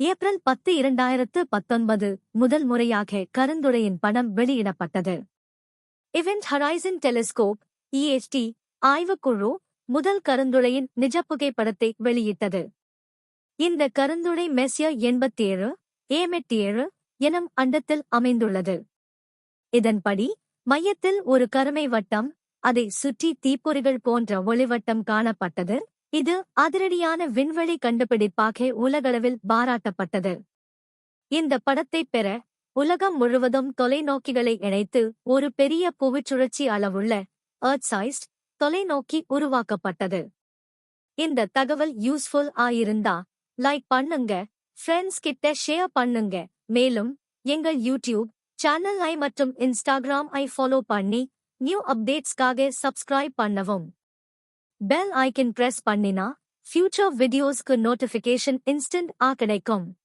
April 10 2019 முதல் முறையாக கருந்துளையின் படம் வெளியிடப்பட்டது. இவென்ட் ஹரைசன் டெலிஸ்கோப் (EHT) ஆய்வுக்குழு முதல் கருந்துளையின் நிஜ புகைப்படத்தை வெளியிட்டது. இந்த கருந்துளை மெஸ்ஸியர் 87 A87 எனும் அண்டத்தில் அமைந்துள்ளது. இதன்படி மையத்தில் ஒரு கருமை வட்டம், அதைச் சுற்றி தீப்பொறிகள் போன்ற ஒளிவட்டம் காணப்பட்டது. இது அதிரடியான விண்வெளி கண்டுபிடிப்பாக உலகளவில் பாராட்டப்பட்டது. இந்த படத்தைப் பெற உலகம் முழுவதும் தொலைநோக்கிகளை இணைத்து ஒரு பெரிய புவிச்சுழற்சி அளவுள்ள எர்த்-சைஸ்ட் தொலைநோக்கி உருவாக்கப்பட்டது. இந்த தகவல் யூஸ்ஃபுல் ஆயிருந்தா லைக் பண்ணுங்க, ஃப்ரெண்ட்ஸ் கிட்ட ஷேர் பண்ணுங்க. மேலும் எங்கள் யூடியூப் சேனல் மற்றும் இன்ஸ்டாகிராம் ஃபாலோ பண்ணி நியூ அப்டேட்ஸ்க்காக சப்ஸ்கிரைப் பண்ணவும். பெல் ஐக்கன் பிரஸ் பண்ணினா ஃபியூச்சர் வீடியோஸ்க்கு நோட்டிஃபிகேஷன் இன்ஸ்டன்ட் கிடைக்கும்.